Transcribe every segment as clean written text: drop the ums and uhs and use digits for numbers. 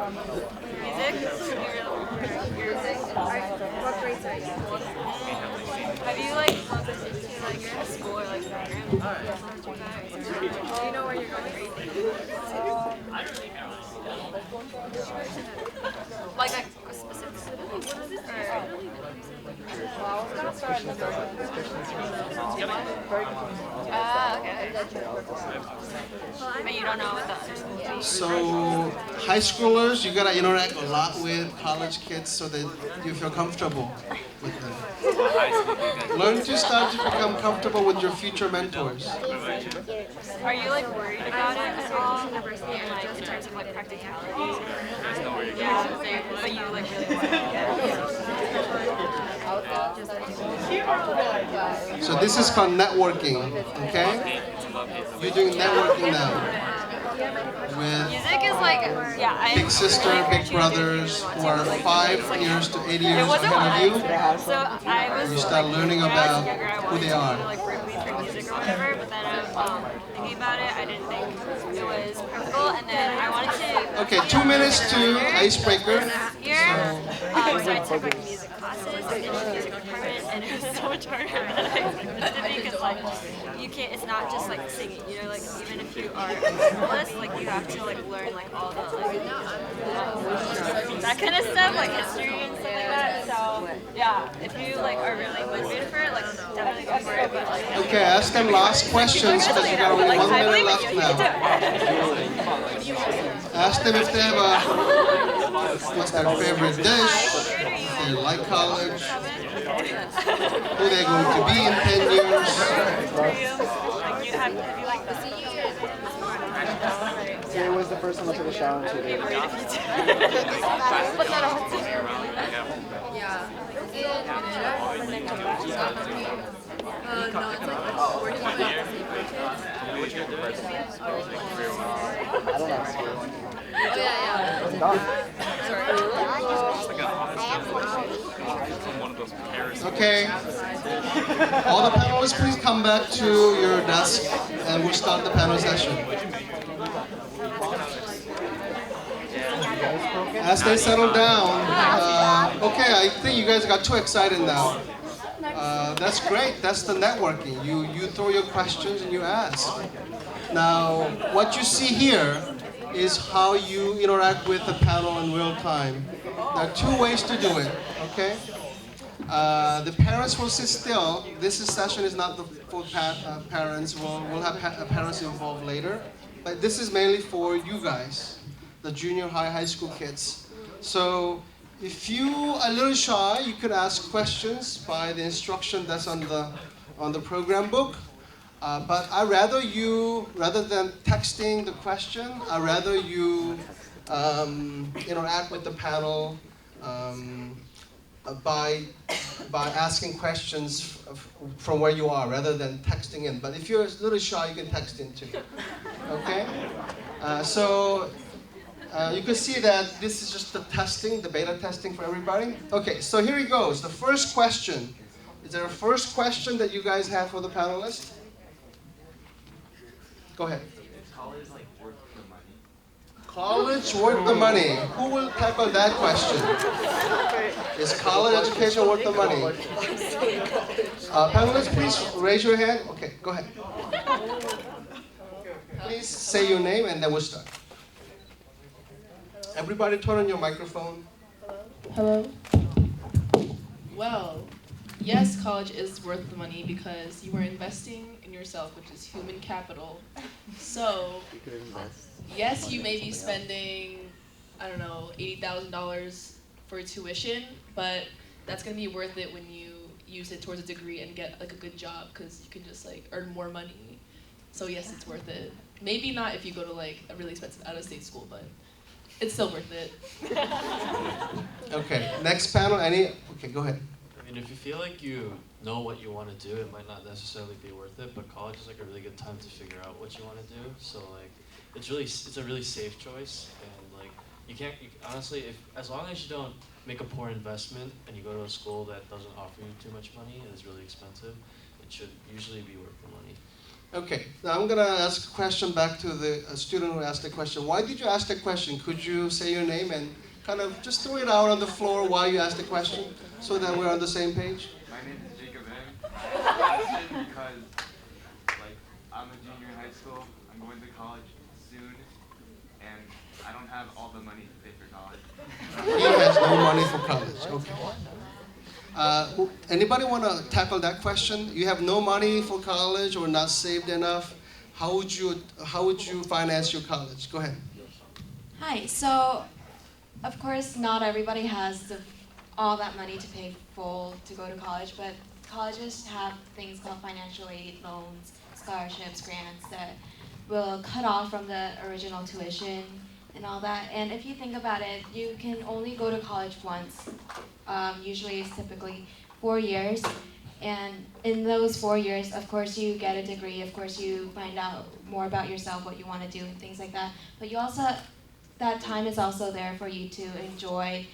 Music? What grades are you? Have you like looked into like a school or like program? Do you know where you're going? Like a specific school? Okay. But you don't know what the other school would be? So, high schoolers, you gotta interact a lot with college kids so that you feel comfortable with them. Learn to start to become comfortable with your future mentors. Are you like worried about it at all? And like in terms of like practicalities? Yeah, but you like really want it. So this is called networking, okay? You're doing networking now with Music is like, yeah, I big sister, big brothers who are 5 years to 8 years ahead of you. So I was You start learning about younger, I who wanted they to are. do like Berkeley for music or whatever, but then thinking about it, I didn't think it was practical, and then I wanted to. Okay, 2 minutes to icebreaker. Here, so I took like music classes in the music department, and it was so much harder than I expected it to be because like you can't. It's not just like singing. You know, like even if you are a vocalist, like you have to like learn like all the like that kind of stuff, like history and stuff like that. So yeah, if you like are really motivated for it, like definitely go for it. But like Okay, ask them last questions because you got only like, 1 I minute believe in left you. You can do now. it. Ask them if they have what's their favorite dish, if they like college, who they're going to be in 10 years. Like you have you like the Today was the first time I took a shower in 2 days. Put that on. Yeah. No, it's like working with the same person. I don't have school. Oh, yeah. It's done. Okay. All the panelists, please come back to your desk and we'll start the panel session. As they settle down, okay, I think you guys got too excited now. That's great. That's the networking. You throw your questions and you ask. Now, what you see here is how you interact with the panel in real time. There are 2 ways to do it, okay? The parents will sit still. This session is not the full parents. We'll have parents involved later. But this is mainly for you guys, the junior high school kids. So if you are a little shy, you could ask questions by the instruction that's on the program book. But rather than texting the question, I'd rather you interact with the panel by asking questions from where you are, rather than texting in. But if you're a little shy, you can text in too. Okay? So you can see that this is just the testing, the beta testing for everybody. Okay, so here it goes. The first question. Is there a first question that you guys have for the panelists? Go ahead. Is college like worth the money? College worth the money? Who will tackle that question? Is college education worth the money? Panelists, please raise your hand. Okay, go ahead. Please say your name and then we'll start. Everybody turn on your microphone. Hello. Well, yes, college is worth the money because you are investing in yourself, which is human capital. So, yes, you may be spending, I don't know, $80,000 for tuition, but that's gonna be worth it when you use it towards a degree and get like a good job because you can just like earn more money. So yes, it's worth it. Maybe not if you go to like a really expensive out-of-state school, but it's still worth it. Okay, next panel. Okay, go ahead. I mean, if you feel like you know what you want to do, it might not necessarily be worth it, but college is like a really good time to figure out what you want to do. So like, it's a really safe choice, and like, honestly, as long as you don't make a poor investment and you go to a school that doesn't offer you too much money and is really expensive, it should usually be worth the money. Okay, now I'm gonna ask a question back to the student who asked the question. Why did you ask the question? Could you say your name and kind of just throw it out on the floor while you ask the question so that we're on the same page? My name is Jacob M. I asked it because, like, I'm a junior in high school. I'm going to college soon, and I don't have all the money to pay for college. He has no money for college. Okay. Anybody want to tackle that question? You have no money for college or not saved enough. How would you finance your college? Go ahead. Hi. So, of course, not everybody has all that money to pay full to go to college, but colleges have things called financial aid, loans, scholarships, grants that will cut off from the original tuition and all that. And if you think about it, you can only go to college once. Usually it's typically 4 years. And in those 4 years, of course, you get a degree. Of course, you find out more about yourself, what you want to do, and things like that. But you also, that time is also there for you to enjoy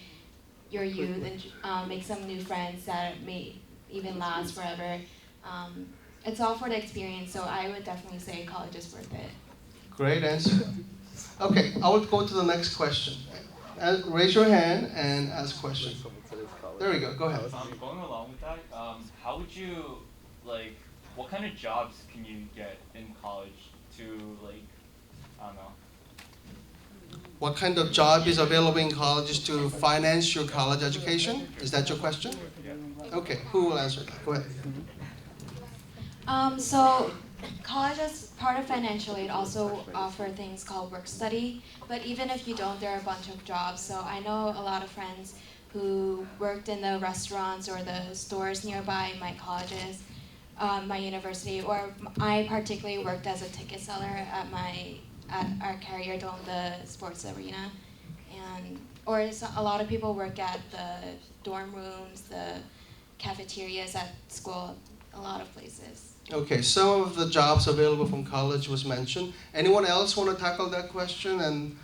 your youth and make some new friends that may even last forever. It's all for the experience, so I would definitely say college is worth it. Great answer. Okay, I will go to the next question. Raise your hand and ask question. There we go. Go ahead. Going along with that, how would you, like, what kind of jobs can you get in college to, like, I don't know. What kind of job is available in colleges to finance your college education? Is that your question? Yeah. Okay, who will answer that? Go ahead. So college, as part of financial aid, also offer things called work study. But even if you don't, there are a bunch of jobs. So I know a lot of friends who worked in the restaurants or the stores nearby my colleges, my university, or I particularly worked as a ticket seller at our Carrier Dome, the sports arena, or a lot of people work at the dorm rooms, the cafeterias at school, a lot of places. Okay, some of the jobs available from college was mentioned. Anyone else want to tackle that question and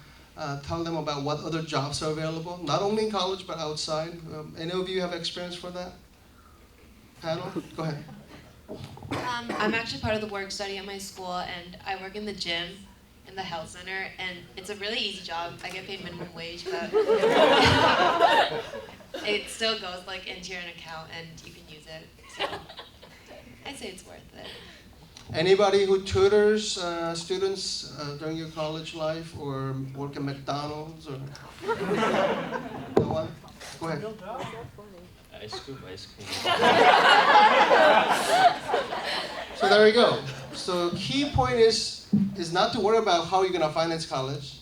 tell them about what other jobs are available, not only in college but outside? Any of you have experience for that? Panel, go ahead. I'm actually part of the work study at my school, and I work in the gym in the health center, and it's a really easy job. I get paid minimum wage, but it still goes like into your account and you can use it. So I'd say it's worth it. Anybody who tutors students during your college life or work at McDonald's or no one? Go ahead. I scoop ice cream. So there you go. So key point is not to worry about how you're gonna finance college,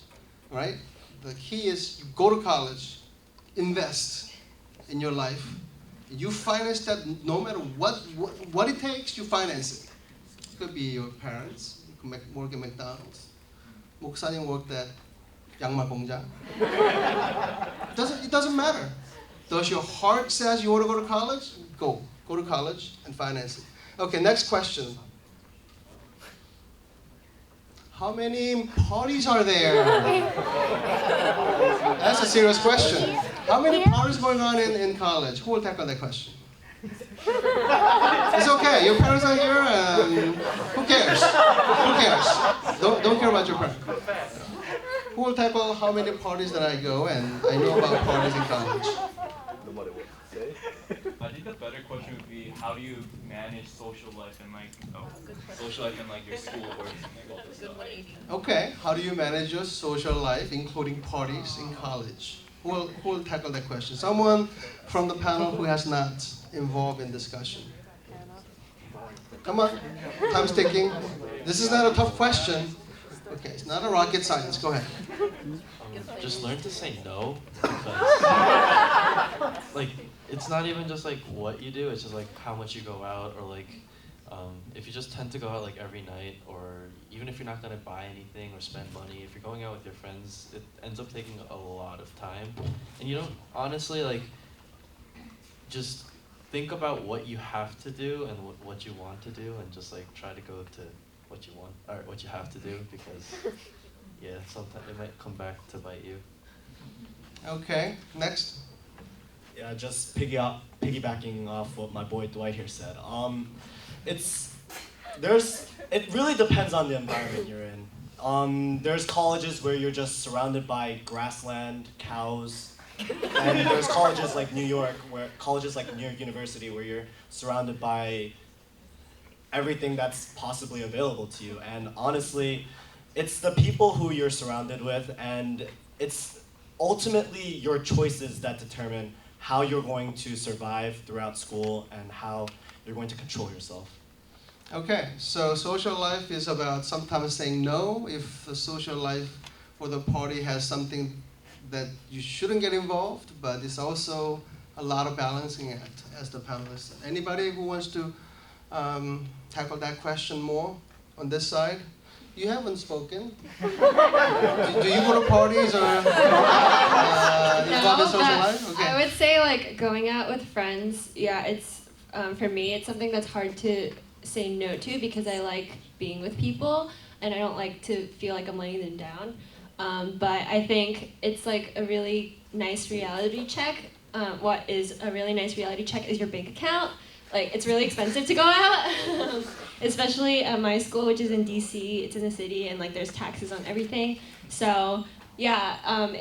right? The key is you go to college, invest in your life. You finance that no matter what it takes, you finance it. It could be your parents, you can work at McDonald's. 목사님 worked at 양말 공장. It doesn't matter. Does your heart says you want to go to college? Go to college and finance it. Okay, next question. How many parties are there? That's a serious question. How many parties going on in college? Who will tackle that question? It's okay. Your parents are here. Who cares? Who cares? Don't care about your parents. Who will tackle how many parties that I go and I know about parties in college? I think the better question would be, how do you manage social life and your school work and all this stuff? Okay, how do you manage your social life, including parties in college? Who will tackle that question? Someone from the panel who has not involved in discussion. Come on, time's ticking. This is not a tough question. Okay, it's not a rocket science. Go ahead. Just learn to say no, because like it's not even just like what you do, it's just like how much you go out, or like if you just tend to go out like every night, or even if you're not gonna buy anything or spend money, if you're going out with your friends, it ends up taking a lot of time, and you don't honestly like just think about what you have to do and what you want to do, and just like try to go to what you want or what you have to do, because yeah, sometimes it might come back to bite you. Okay, next. Yeah, just piggybacking off what my boy Dwight here said. It's it really depends on the environment you're in. There's colleges where you're just surrounded by grassland, cows, and there's colleges like New York University where you're surrounded by everything that's possibly available to you. And honestly, it's the people who you're surrounded with, and it's ultimately your choices that determine how you're going to survive throughout school and how you're going to control yourself. Okay, so social life is about sometimes saying no if the social life or the party has something that you shouldn't get involved, but it's also a lot of balancing act, as the panelists said. Anybody who wants to tackle that question more on this side? You haven't spoken. do you go to parties or involved in social life? Okay. I would say like going out with friends, yeah, it's for me, it's something that's hard to say no to because I like being with people and I don't like to feel like I'm letting them down. But I think it's like a really nice reality check. What is a really nice reality check is your bank account. Like, it's really expensive to go out, especially at my school, which is in DC. It's in the city, and like there's taxes on everything. So yeah,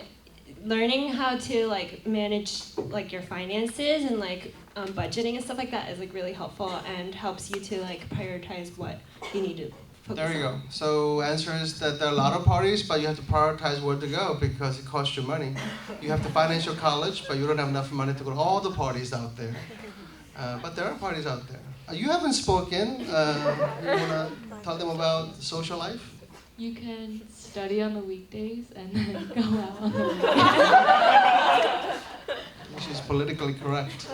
learning how to like manage like your finances and like budgeting and stuff like that is like really helpful and helps you to like prioritize what you need to focus There you on. go. So answer is that there are a lot of parties, but you have to prioritize where to go because it costs you money. You have to finance your college, but you don't have enough money to go to all the parties out there. But there are parties out there. You haven't spoken. You want to tell them about social life? You can study on the weekdays and then go out on the weekends. Which is politically correct.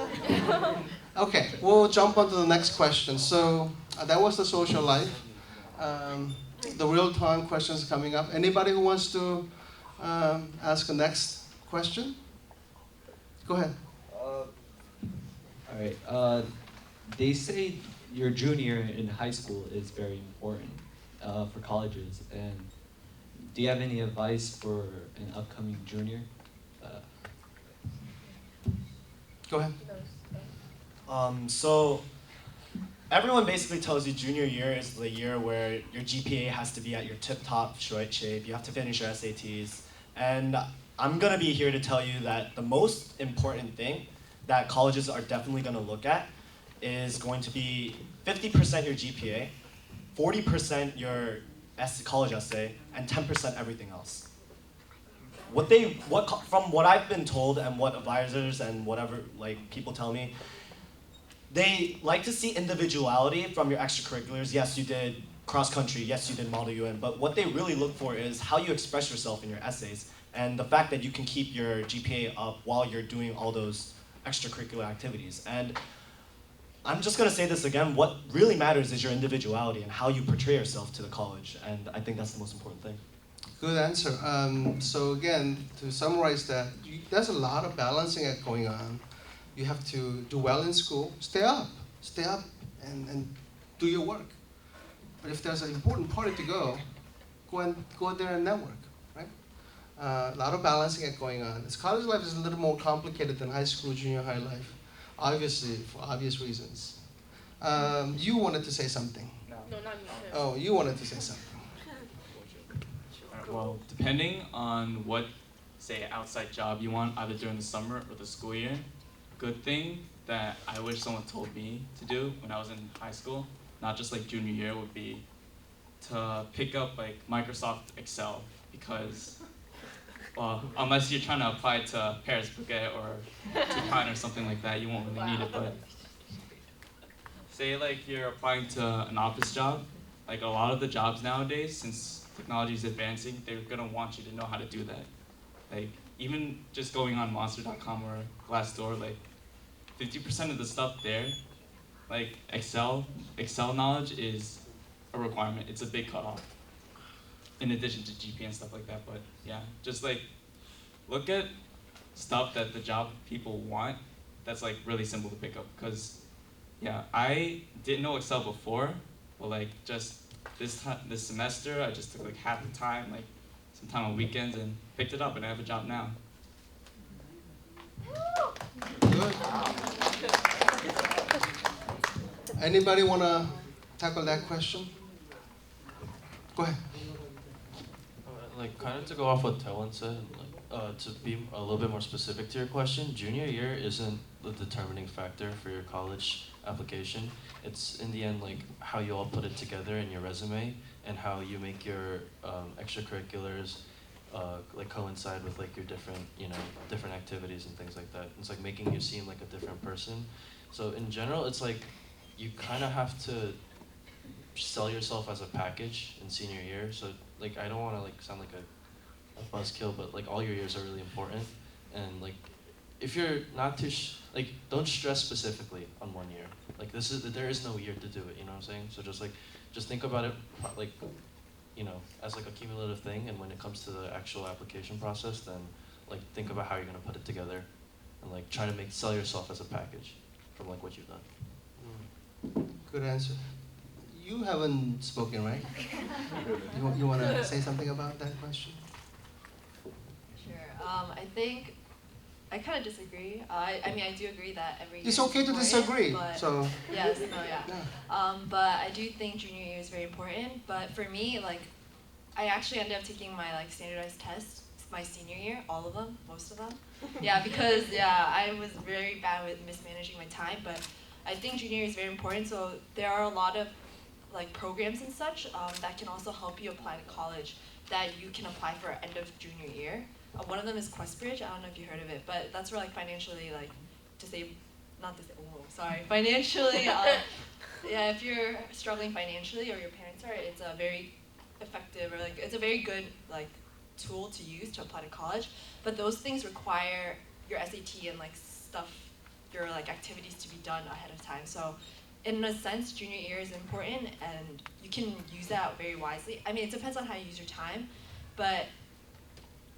Okay, we'll jump on to the next question. So that was the social life. The real-time questions coming up. Anybody who wants to ask the next question? Go ahead. All right. They say your junior in high school is very important for colleges. And do you have any advice for an upcoming junior? Go ahead. So everyone basically tells you junior year is the year where your GPA has to be at your tip-top shape. You have to finish your SATs. And I'm going to be here to tell you that the most important thing that colleges are definitely going to look at is going to be 50% your GPA, 40% your college essay, and 10% everything else. From what I've been told and what advisors and whatever like people tell me, they like to see individuality from your extracurriculars. Yes, you did cross country. Yes, you did Model UN. But what they really look for is how you express yourself in your essays and the fact that you can keep your GPA up while you're doing all those extracurricular activities. And I'm just going to say this again, what really matters is your individuality and how you portray yourself to the college, and I think that's the most important thing. Good answer. So again, to summarize that, there's a lot of balancing act going on. You have to do well in school, stay up and do your work. But if there's an important party to go out there and network, right? A lot of balancing act going on. College life is a little more complicated than high school, junior high life, obviously, for obvious reasons. You wanted to say something. No, not me. Oh, you wanted to say something. Well, depending on what, say, outside job you want, either during the summer or the school year, good thing that I wish someone told me to do when I was in high school, not just like junior year, would be to pick up like Microsoft Excel, because well, unless you're trying to apply to Paris Baguette or Japan or something like that, you won't really need it. But say like you're applying to an office job, like a lot of the jobs nowadays, since technology is advancing, they're gonna want you to know how to do that. Like even just going on Monster.com or Glassdoor, like 50% of the stuff there, like Excel knowledge is a requirement. It's a big cutoff. In addition to GP and stuff like that, but yeah, just like look at stuff that the job people want that's like really simple to pick up. Cause yeah, I didn't know Excel before, but like just this semester I just took like half the time, like some time on weekends, and picked it up, and I have a job now. Good. Anybody wanna tackle that question? Go ahead. Like kind of to go off what Taewon said, like to be a little bit more specific to your question, junior year isn't the determining factor for your college application. It's in the end like how you all put it together in your resume and how you make your extracurriculars like coincide with like your different different activities and things like that. It's like making you seem like a different person. So in general, it's like you kind of have to sell yourself as a package in senior year. So like I don't want to like sound like a buzzkill, but like all your years are really important, and like if you're not too like don't stress specifically on one year. Like there is no year to do it. You know what I'm saying? So just think about it like as like a cumulative thing, and when it comes to the actual application process, then like think about how you're gonna put it together, and like try to sell yourself as a package from like what you've done. Good answer. You haven't spoken, right? You want to say something about that question? Sure. I think I kind of disagree. I mean, I do agree that every year It's is okay to important, disagree. but So yes, no, yeah. But I do think junior year is very important. But for me, like, I actually ended up taking my like standardized tests my senior year, all of them, most of them. Yeah, because I was very bad with mismanaging my time. But I think junior year is very important. So there are a lot of like programs and such that can also help you apply to college that you can apply for end of junior year. One of them is QuestBridge. I don't know if you heard of it, but that's for like financially like financially. Yeah, if you're struggling financially or your parents are, it's a very effective or like it's a very good like tool to use to apply to college. But those things require your SAT and like stuff, your like activities to be done ahead of time. So in a sense, junior year is important and you can use that very wisely. I mean, it depends on how you use your time, but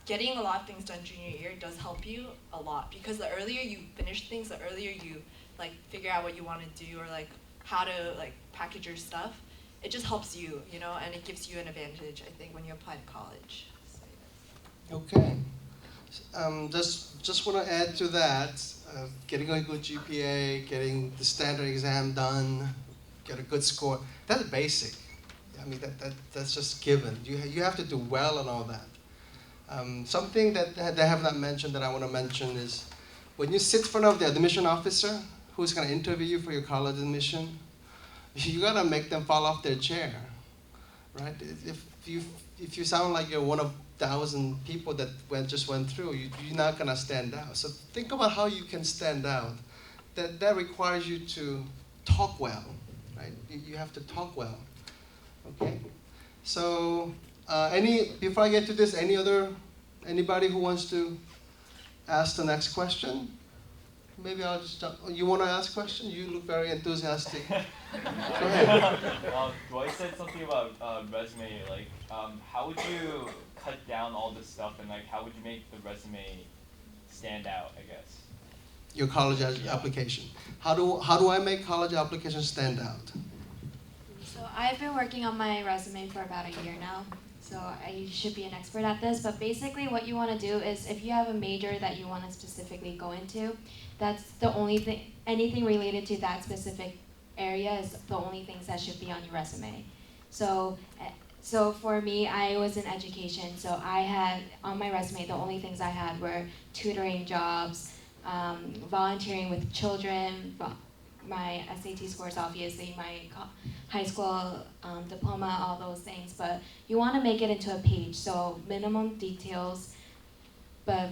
getting a lot of things done junior year does help you a lot, because the earlier you finish things, the earlier you like figure out what you want to do or like how to like package your stuff, it just helps you, and it gives you an advantage, I think, when you apply to college. So, okay. Just want to add to that. Getting a good GPA, getting the standard exam done, get a good score. That's basic. I mean that's just given. You have to do well and all that. Something that they have not mentioned that I want to mention is when you sit in front of the admission officer who's going to interview you for your college admission, you got to make them fall off their chair, right? If you sound like you're one of 1,000 people that just went through, you're not going to stand out. So think about how you can stand out. That requires you to talk well, right? You have to talk well, okay? So before I get to this, anybody who wants to ask the next question? Maybe I'll just jump. You want to ask a question? You look very enthusiastic. Go ahead. Dwight said something about resume. Like, how would you cut down all this stuff, and like, how would you make the resume stand out? I guess. Your college application. How do I make college applications stand out? So I've been working on my resume for about a year now, so I should be an expert at this. But basically what you want to do is if you have a major that you want to specifically go into, that's the only thing, anything related to that specific area is the only things that should be on your resume. So for me, I was in education, so I had, on my resume, the only things I had were tutoring jobs, volunteering with children, my SAT scores, obviously, my high school diploma, all those things. But you want to make it into a page, so minimum details, but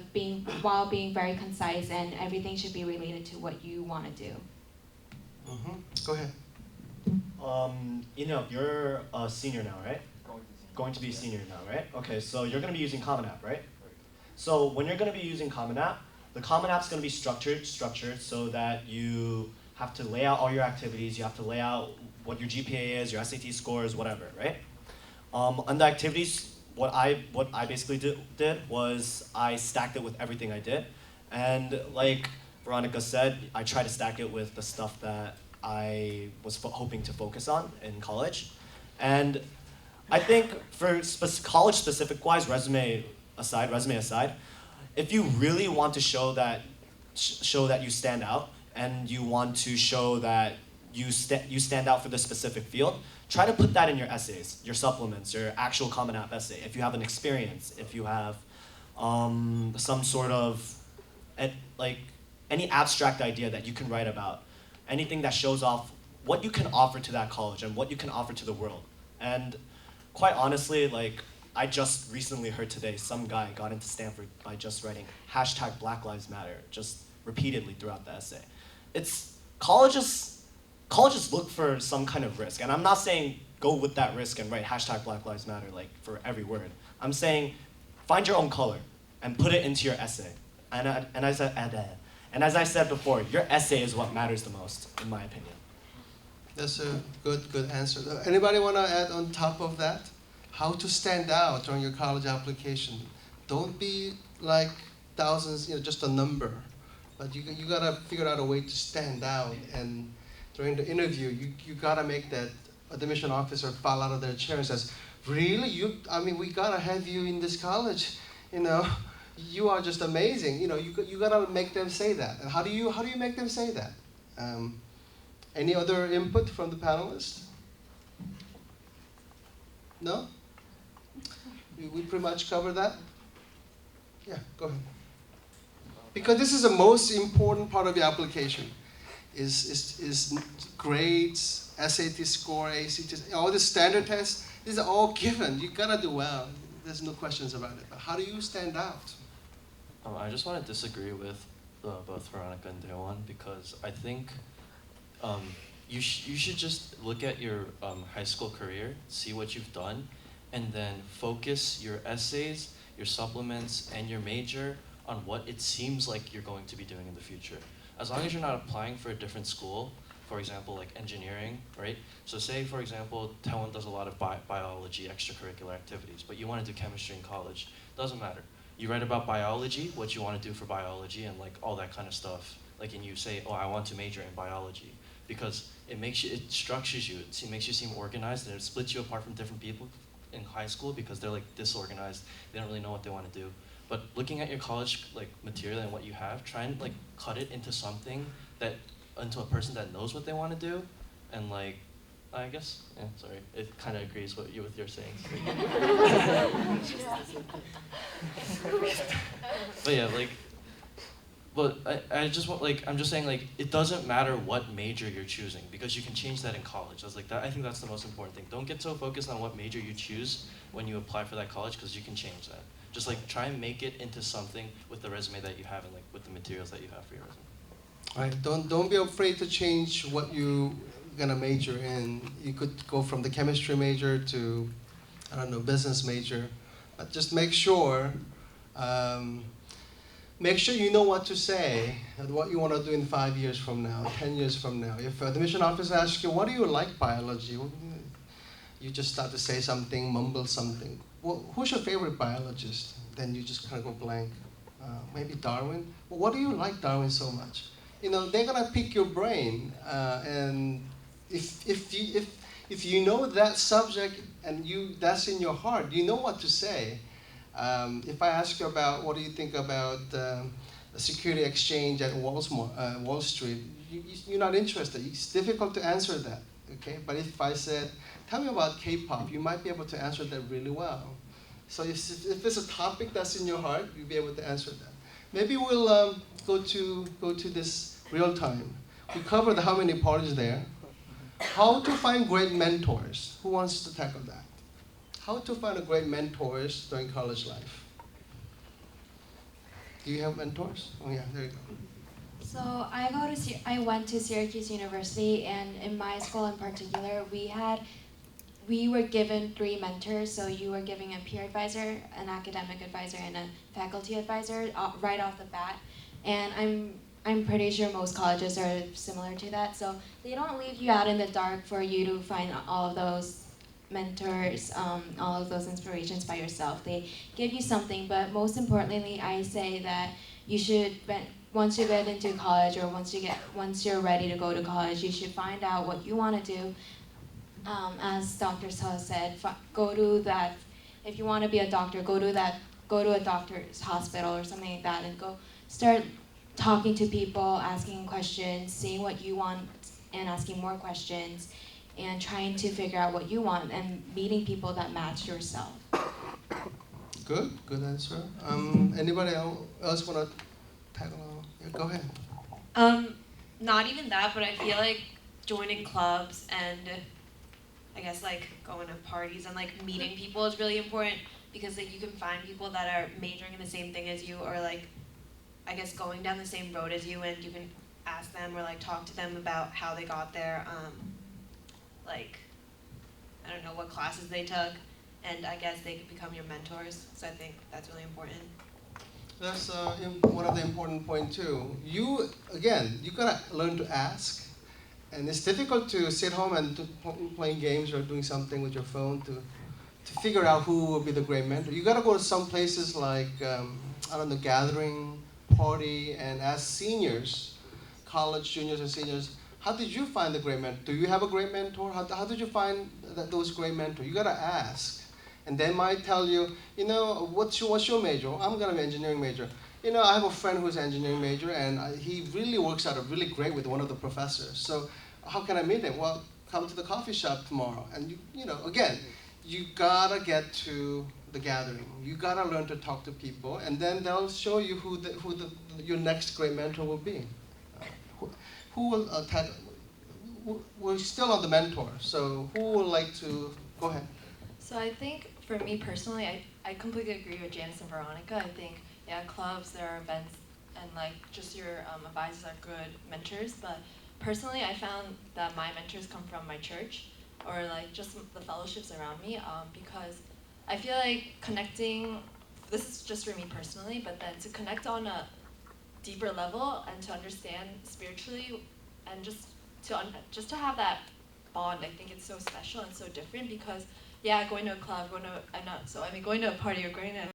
while being very concise, and everything should be related to what you want to do. Go ahead. You're a senior now, right? Going to be a senior now, right? Okay, so you're going to be using Common App, right? So when you're going to be using Common App, the Common App's going to be structured so that you have to lay out all your activities, you have to lay out what your GPA is, your SAT scores, whatever, right? On the activities, what I basically did was I stacked it with everything I did. And like Veronica said, I tried to stack it with the stuff that I was hoping to focus on in college. And I think for college specific wise, resume aside, if you really want to show that you stand out and you want to show that you stand out for this specific field, try to put that in your essays, your supplements, your actual Common App essay. If you have an experience, if you have some sort of like any abstract idea that you can write about, anything that shows off what you can offer to that college and what you can offer to the world. And quite honestly, like I just recently heard today, some guy got into Stanford by just writing hashtag Black Lives Matter, just repeatedly throughout the essay. It's colleges look for some kind of risk. And I'm not saying go with that risk and write hashtag Black Lives Matter like for every word. I'm saying find your own color and put it into your essay. And as I said before, your essay is what matters the most, in my opinion. That's a good answer. Anybody want to add on top of that? How to stand out during your college application? Don't be like thousands, just a number. But you gotta figure out a way to stand out. And during the interview, you gotta make that admission officer fall out of their chair and says, "Really? We gotta have you in this college. You are just amazing." You gotta make them say that. And how do you make them say that? Any other input from the panelists? No? We pretty much covered that? Yeah, go ahead. Because this is the most important part of the application, is grades, SAT score, ACT, all the standard tests. These are all given. You gotta do well. There's no questions about it. But how do you stand out? I just want to disagree with both Veronica and Daewon, because I think you should just look at your high school career, see what you've done, and then focus your essays, your supplements, and your major on what it seems like you're going to be doing in the future. As long as you're not applying for a different school, for example, like engineering, right? So say, for example, Daewon does a lot of biology extracurricular activities, but you want to do chemistry in college. Doesn't matter. You write about biology, what you want to do for biology, and like all that kind of stuff. Like, and you say, oh, I want to major in biology, because it structures you, it makes you seem organized, and it splits you apart from different people in high school because they're like disorganized, they don't really know what they want to do. But looking at your college like material and what you have, try and like cut it into something into a person that knows what they want to do, and like, I guess, yeah, sorry, it kind of agrees with your sayings. But yeah, like, but I'm just saying, like, it doesn't matter what major you're choosing, because you can change that in college. I think that's the most important thing. Don't get so focused on what major you choose when you apply for that college, because you can change that. Just like try and make it into something with the resume that you have and like with the materials that you have for your resume. All right, don't be afraid to change what you're gonna major in. You could go from the chemistry major to, I don't know, business major. But just make sure you know what to say and what you want to do in 5 years from now, 10 years from now. If the admission officer asks you, what do you like biology? You just start to say something, mumble something. Well, who's your favorite biologist? Then you just kind of go blank. Maybe Darwin. Well, what do you like Darwin so much? They're gonna pick your brain, and if you know that subject and that's in your heart, you know what to say. If I ask you about what do you think about the security exchange at Wall Street, you're not interested. It's difficult to answer that. Okay, but if I said, tell me about K-pop, you might be able to answer that really well. So if it's a topic that's in your heart, you'll be able to answer that. Maybe we'll go to this real time. We covered how many parties there. How to find great mentors. Who wants to tackle that? How to find a great mentors during college life. Do you have mentors? Oh yeah, there you go. So I went to Syracuse University, and in my school in particular, we were given 3 mentors. So you were giving a peer advisor, an academic advisor, and a faculty advisor right off the bat. And I'm pretty sure most colleges are similar to that. So they don't leave you out in the dark for you to find all of those mentors, all of those inspirations by yourself. They give you something, but most importantly, I say that you should, once you get into college, or once you're ready to go to college, you should find out what you want to do. As Dr. Seo said, go to that. If you want to be a doctor, go to a doctor's hospital or something like that, and go start talking to people, asking questions, seeing what you want and asking more questions and trying to figure out what you want and meeting people that match yourself. Good answer. Anybody else want to tag along? Yeah, go ahead. Not even that, but I feel like joining clubs and I guess like going to parties and like meeting people is really important because like you can find people that are majoring in the same thing as you or like I guess going down the same road as you and you can ask them or like talk to them about how they got there, like I don't know what classes they took, and I guess they could become your mentors. So I think that's really important. That's one of the important points too. You gotta learn to ask. And it's difficult to sit home and playing games or doing something with your phone to figure out who will be the great mentor. You gotta go to some places like, I don't know, gathering, party, and ask seniors, college juniors and seniors, how did you find the great mentor? Do you have a great mentor? How did you find those great mentors? You gotta ask. And they might tell you, what's your major? I'm gonna be an engineering major. I have a friend who's an engineering major, and he really works out really great with one of the professors. So how can I meet him? Well, come to the coffee shop tomorrow. And again, you gotta get to the gathering. You gotta learn to talk to people, and then they'll show you who your next great mentor will be. Who will we're still on the mentor. So who would like to go ahead? So I think for me personally, I completely agree with Janice and Veronica. I think clubs, there are events, and like just your advisors are good mentors. But personally, I found that my mentors come from my church, or like just the fellowships around me, because I feel like connecting. This is just for me personally, but then to connect on a deeper level and to understand spiritually, and just to have that bond, I think it's so special and so different because going to a club, going to a party or going to